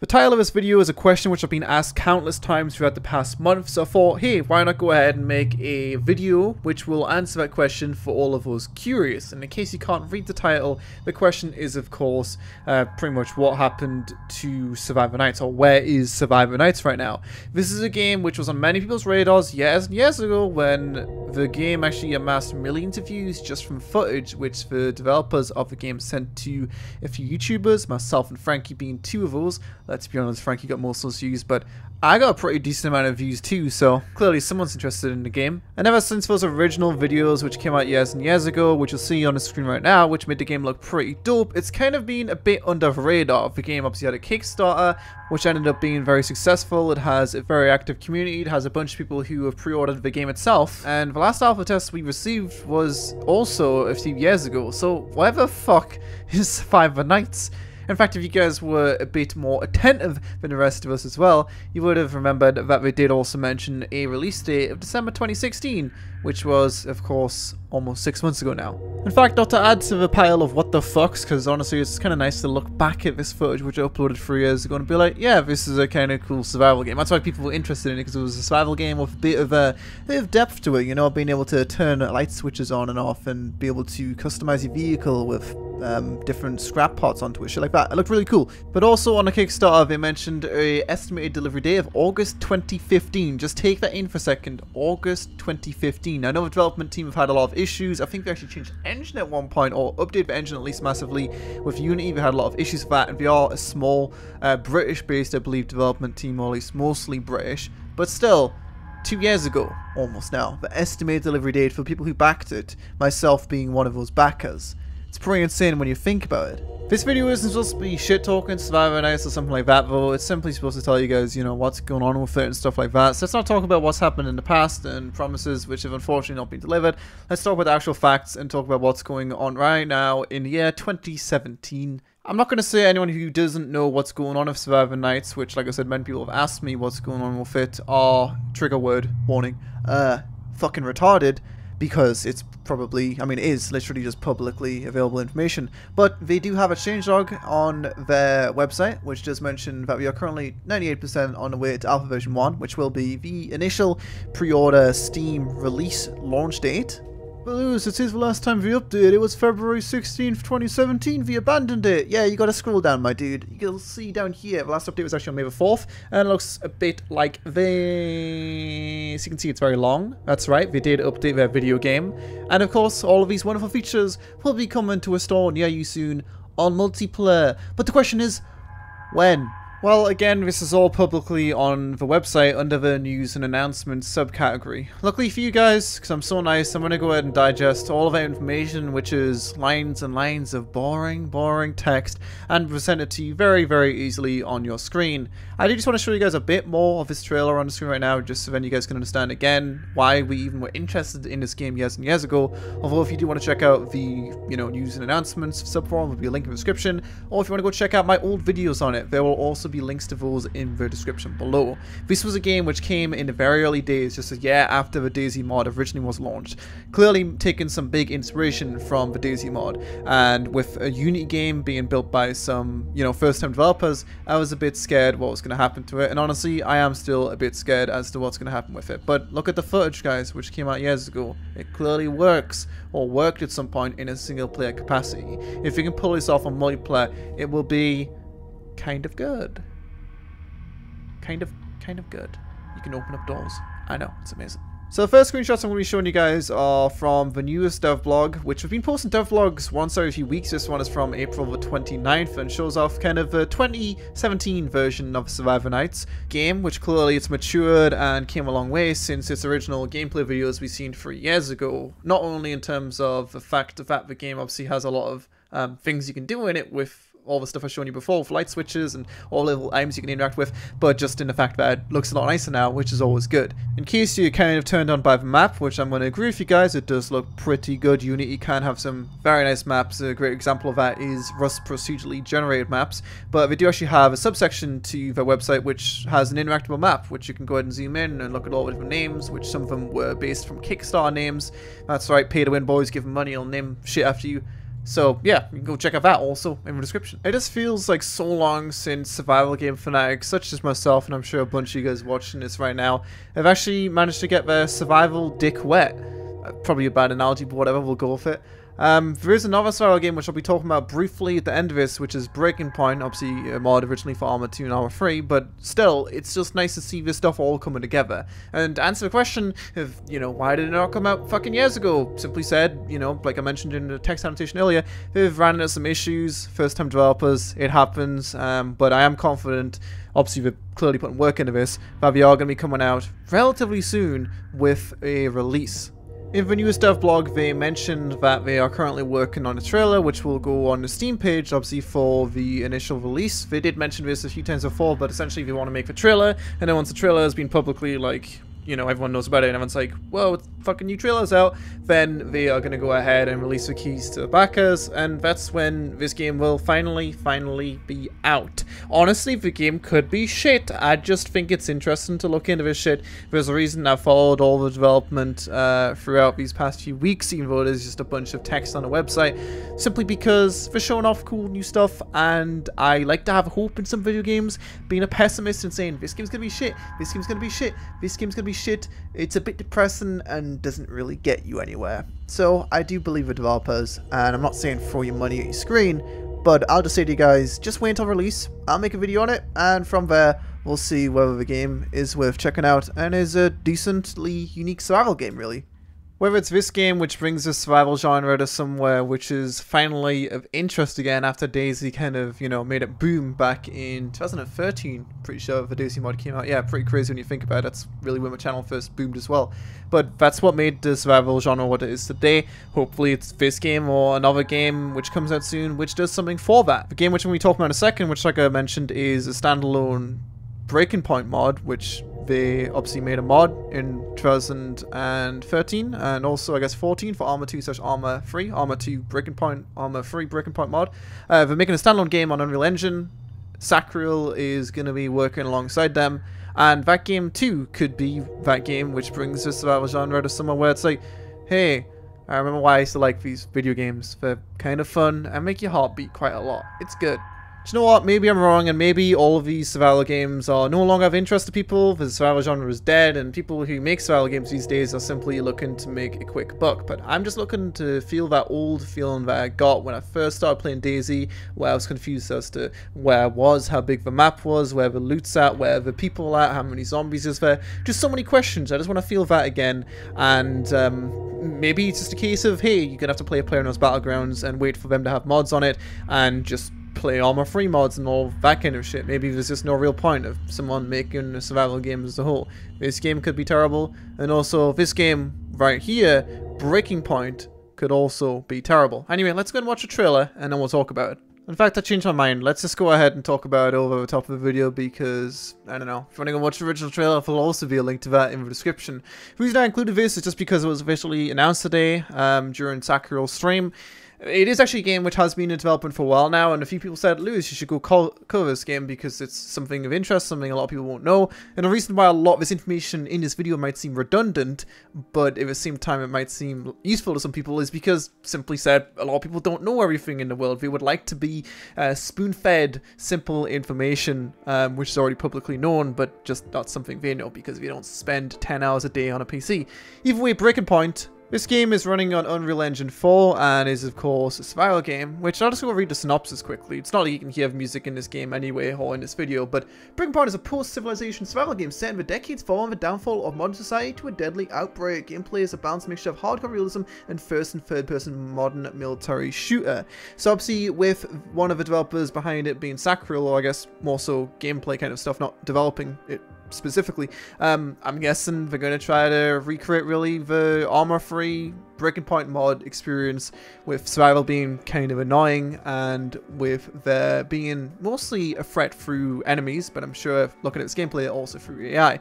The title of this video is a question which I've been asked countless times throughout the past month, so I thought, hey, why not go ahead and make a video which will answer that question for all of us curious. And in case you can't read the title, the question is, of course, pretty much what happened to Survivor Nights, or where is Survivor Nights right now. This is a game which was on many people's radars years and years ago when the game actually amassed millions of views just from footage which the developers of the game sent to a few YouTubers, myself and Frankie being two of those. Let's be honest, Frankie got most of those views, but I got a pretty decent amount of views too, so clearly someone's interested in the game. And ever since those original videos which came out years and years ago, which you'll see on the screen right now, which made the game look pretty dope, it's kind of been a bit under the radar. The game obviously had a Kickstarter, which ended up being very successful. It has a very active community, it has a bunch of people who have pre-ordered the game itself, and the last alpha test we received was also a few years ago, so where the fuck is Survivor Nights? In fact, if you guys were a bit more attentive than the rest of us as well, you would have remembered that they did also mention a release date of December 2016, which was, of course, almost 6 months ago now. In fact, not to add to the pile of what the fucks, because honestly it's kind of nice to look back at this footage which I uploaded 3 years ago and be like, yeah, this is a kind of cool survival game. That's why people were interested in it, because it was a survival game with a bit of depth to it, you know, being able to turn light switches on and off and be able to customize your vehicle with different scrap parts onto it, shit like that. It looked really cool. But also on the Kickstarter they mentioned a estimated delivery date of August 2015. Just take that in for a second. August 2015. I know the development team have had a lot of issues. I think they actually changed the engine at one point, or updated the engine at least massively. With Unity they had a lot of issues with that, and they are a small British based, I believe, development team, or at least mostly British. But still, 2 years ago, almost now, the estimated delivery date for people who backed it, myself being one of those backers. It's pretty insane when you think about it. This video isn't supposed to be shit talking Survivor Nights or something like that, though. It's simply supposed to tell you guys, you know, what's going on with it and stuff like that. So let's not talk about what's happened in the past and promises which have unfortunately not been delivered. Let's talk about the actual facts and talk about what's going on right now in the year 2017. I'm not going to say anyone who doesn't know what's going on with Survivor Nights, which, like I said, many people have asked me what's going on with it, are, trigger word, warning, fucking retarded. Because it's probably, I mean, it is literally just publicly available information. But they do have a changelog on their website, which does mention that we are currently 98% on the way to Alpha version 1, which will be the initial pre-order Steam release launch date. But Lewis, it is the last time we updated. It was February 16th, 2017. We abandoned it. Yeah, you gotta scroll down, my dude. You'll see down here. The last update was actually on May the 4th. And it looks a bit like this. You can see it's very long. That's right. They did update their video game. And of course, all of these wonderful features will be coming to a store near you soon on multiplayer. But the question is, when? Well, again, this is all publicly on the website under the news and announcements subcategory. Luckily for you guys, because I'm so nice, I'm going to go ahead and digest all of that information, which is lines and lines of boring text, and present it to you very, very easily on your screen. I do just want to show you guys a bit more of this trailer on the screen right now, just so then you guys can understand again why we even were interested in this game years and years ago. Although if you do want to check out the, you know, news and announcements subforum, there'll be a link in the description, or if you want to go check out my old videos on it, there will also be links to those in the description below. This was a game which came in the very early days, just a year after the DayZ mod originally was launched. Clearly taking some big inspiration from the DayZ mod, and with a Unity game being built by some, you know, first-time developers, I was a bit scared what was going to happen to it, and honestly, I am still a bit scared as to what's going to happen with it. But look at the footage, guys, which came out years ago. It clearly works, or worked at some point in a single-player capacity. If you can pull this off on multiplayer, it will be kind of good. Kind of good. You can open up doors. I know, it's amazing. So the first screenshots I'm going to be showing you guys are from the newest dev blog, which we've been posting dev vlogs once every few weeks. This one is from April the 29th and shows off kind of the 2017 version of Survivor Nights game, which clearly it's matured and came a long way since its original gameplay videos we've seen 3 years ago. Not only in terms of the fact that the game obviously has a lot of things you can do in it with all the stuff I've shown you before, with light switches and all the little items you can interact with, but just in the fact that it looks a lot nicer now, which is always good. In case you're kind of turned on by the map, which I'm going to agree with you guys, it does look pretty good. Unity can have some very nice maps. A great example of that is Rust procedurally generated maps, but they do actually have a subsection to their website which has an interactable map, which you can go ahead and zoom in and look at all the different names, which some of them were based from Kickstarter names. That's right, pay to win boys, give them money, I'll name shit after you. So yeah, you can go check out that also in the description. It just feels like so long since survival game fanatics such as myself, and I'm sure a bunch of you guys watching this right now, have actually managed to get their survival dick wet. Probably a bad analogy, but whatever, we'll go with it. There is another survival game which I'll be talking about briefly at the end of this, which is Breaking Point, obviously a mod originally for Arma 2 and Arma 3, but still, it's just nice to see this stuff all coming together. And to answer the question of, you know, why did it not come out fucking years ago? Simply said, you know, like I mentioned in the text annotation earlier, they've ran into some issues, first-time developers, it happens, but I am confident, obviously they're clearly putting work into this, that they are going to be coming out relatively soon with a release. In the newest dev blog, they mentioned that they are currently working on a trailer, which will go on the Steam page, obviously, for the initial release. They did mention this a few times before, but essentially they want to make the trailer, and then once the trailer has been publicly, like, you know, everyone knows about it, and everyone's like, whoa, fucking new trailer's out, then they are going to go ahead and release the keys to the backers, and that's when this game will finally be out. Honestly, the game could be shit. I just think it's interesting to look into this shit. There's a reason I've followed all the development throughout these past few weeks, even though it is just a bunch of text on a website, simply because they're showing off cool new stuff, and I like to have hope in some video games. Being a pessimist and saying, this game's gonna be shit, this game's gonna be shit, this game's gonna be shit, it's a bit depressing and doesn't really get you anywhere. So I do believe the developers, and I'm not saying throw your money at your screen, but I'll just say to you guys, just wait until release, I'll make a video on it, and from there we'll see whether the game is worth checking out and is a decently unique survival game, really. Whether it's this game which brings the survival genre to somewhere which is finally of interest again after DayZ kind of, you know, made it boom back in 2013, pretty sure the DayZ mod came out. Yeah, pretty crazy when you think about it. That's really when my channel first boomed as well. But that's what made the survival genre what it is today. Hopefully it's this game or another game which comes out soon which does something for that. The game which we'll be talking about in a second, which like I mentioned is a standalone Breaking Point mod, which they obviously made a mod in 2013 and also I guess 14 for Arma 2 / Arma 3, Arma 2 Breaking Point, Arma 3 Breaking Point mod. They're making a standalone game on Unreal Engine. Sacriel is going to be working alongside them, and that game too could be that game which brings the survival genre to somewhere where it's like, hey, I remember why I used to like these video games. They're kind of fun and make your heart beat quite a lot. It's good. Do you know what? Maybe I'm wrong, and maybe all of these survival games are no longer of interest to people. The survival genre is dead, and people who make survival games these days are simply looking to make a quick buck. But I'm just looking to feel that old feeling that I got when I first started playing DayZ, where I was confused as to where I was, how big the map was, where the loot's at, where the people are at, how many zombies is there. Just so many questions. I just want to feel that again, and maybe it's just a case of, hey, you're going to have to play a PlayerUnknown's Battlegrounds and wait for them to have mods on it, and just play Arma 3 mods and all that kind of shit. Maybe there's just no real point of someone making a survival game as a whole. This game could be terrible, and also this game right here, Breaking Point, could also be terrible. Anyway, let's go and watch a trailer and then we'll talk about it. In fact, I changed my mind. Let's just go ahead and talk about it over the top of the video because, I don't know, if you want to go watch the original trailer, there'll also be a link to that in the description. The reason I included this is just because it was officially announced today during Sacriel's stream. It is actually a game which has been in development for a while now, and a few people said, Lewis, you should go cover this game because it's something of interest, something a lot of people won't know. And the reason why a lot of this information in this video might seem redundant, but at the same time it might seem useful to some people, is because, simply said, a lot of people don't know everything in the world. They would like to be spoon-fed simple information, which is already publicly known, but just not something they know because they don't spend 10 hours a day on a PC. Either way, Breaking Point. This game is running on Unreal Engine 4 and is of course a survival game, which I'll just go read the synopsis quickly. It's not like you can hear music in this game anyway or in this video, but Breaking Point is a post-civilization survival game set in the decades following the downfall of modern society to a deadly outbreak. Gameplay is a balanced mixture of hardcore realism and first and third person modern military shooter. So obviously with one of the developers behind it being Sacriel, or I guess more so gameplay kind of stuff, not developing it specifically, I'm guessing they're going to try to recreate really the Arma 3 Breaking Point mod experience, with survival being kind of annoying and with there being mostly a threat through enemies, but I'm sure looking at its gameplay also through AI.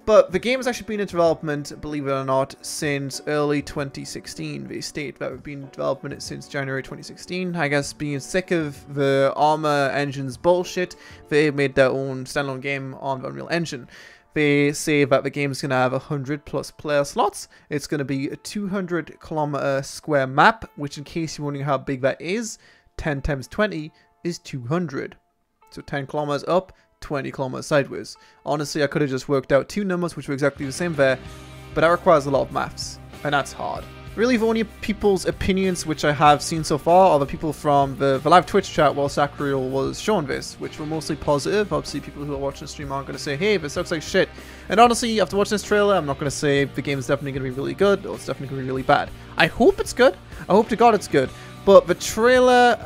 But the game has actually been in development, believe it or not, since early 2016. They state that we've been developing it since January 2016. I guess being sick of the Arma engine's bullshit, they made their own standalone game on the Unreal Engine. They say that the game's going to have 100+ player slots. It's going to be a 200-kilometer square map, which, in case you're wondering how big that is, 10 times 20 is 200. So 10 kilometers up, 20 kilometers sideways. Honestly, I could have just worked out two numbers which were exactly the same there, but that requires a lot of maths, and that's hard. Really, the only people's opinions which I have seen so far are the people from the live Twitch chat while Sacriel was showing this, which were mostly positive. Obviously, people who are watching the stream aren't going to say, hey, this looks like shit. And honestly, after watching this trailer, I'm not going to say the game is definitely going to be really good or it's definitely going to be really bad. I hope it's good. I hope to God it's good. But the trailer,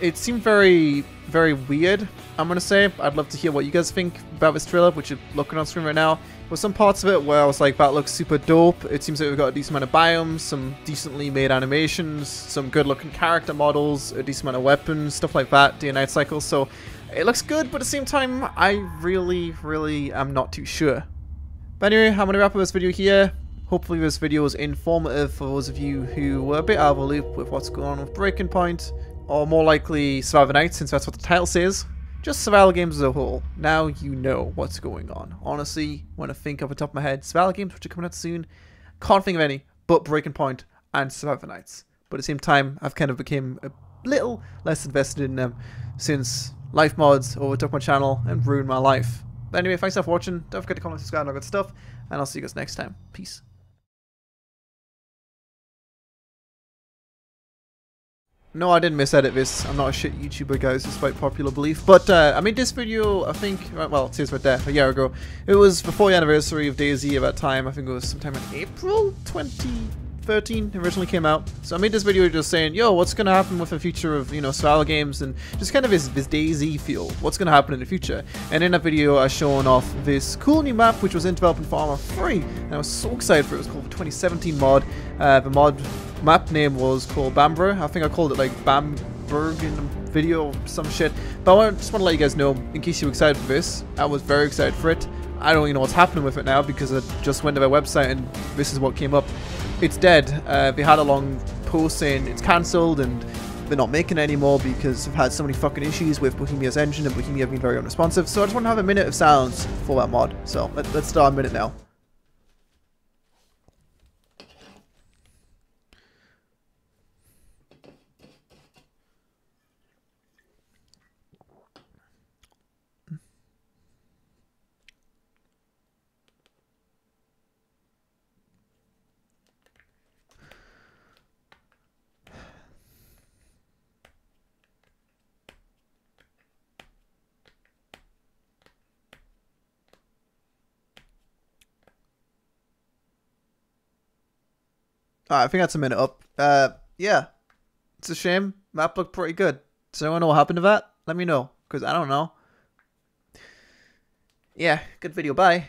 it seemed very, very weird, I'm going to say. I'd love to hear what you guys think about this trailer, which you're looking on screen right now. There's some parts of it where I was like, that looks super dope. It seems like we've got a decent amount of biomes, some decently made animations, some good looking character models, a decent amount of weapons, stuff like that, day and night cycles. So it looks good, but at the same time, I really am not too sure. But anyway, I'm going to wrap up this video here. Hopefully this video was informative for those of you who were a bit out of the loop with what's going on with Breaking Point, or more likely Survivor Night, since that's what the title says. Just survival games as a whole. Now you know what's going on. Honestly, when I think off the top of my head, survival games which are coming out soon, can't think of any but Breaking Point and Survivor Nights. But at the same time, I've kind of become a little less invested in them since life mods overtook my channel and ruined my life. But anyway, thanks for watching. Don't forget to comment, subscribe, and all good stuff. And I'll see you guys next time. Peace. No, I didn't misedit this. I'm not a shit YouTuber, guys, despite popular belief. But I made this video, I think, well, it says right there, a year ago. It was before the anniversary of DayZ at that time. I think it was sometime in April 2013 it originally came out. So I made this video just saying, yo, what's going to happen with the future of, you know, survival games and just kind of this DayZ feel. What's going to happen in the future? And in that video, I shown off this cool new map, which was in development for Arma 3. And I was so excited for it. It was called the 2017 mod. The mod map name was called Bambra. I think I called it like Bamberg in the video or some shit. But I just want to let you guys know, in case you're excited for this, I was very excited for it. I don't even know what's happening with it now because I just went to their website and this is what came up. It's dead. They had a long post saying it's cancelled and they're not making it anymore because they've had so many fucking issues with Bohemia's engine and Bohemia being very unresponsive. So I just want to have a minute of silence for that mod. So let's start a minute now. Alright, I think that's a minute up. Yeah. It's a shame. Map looked pretty good. Does anyone know what happened to that? Let me know, because I don't know. Yeah, good video. Bye.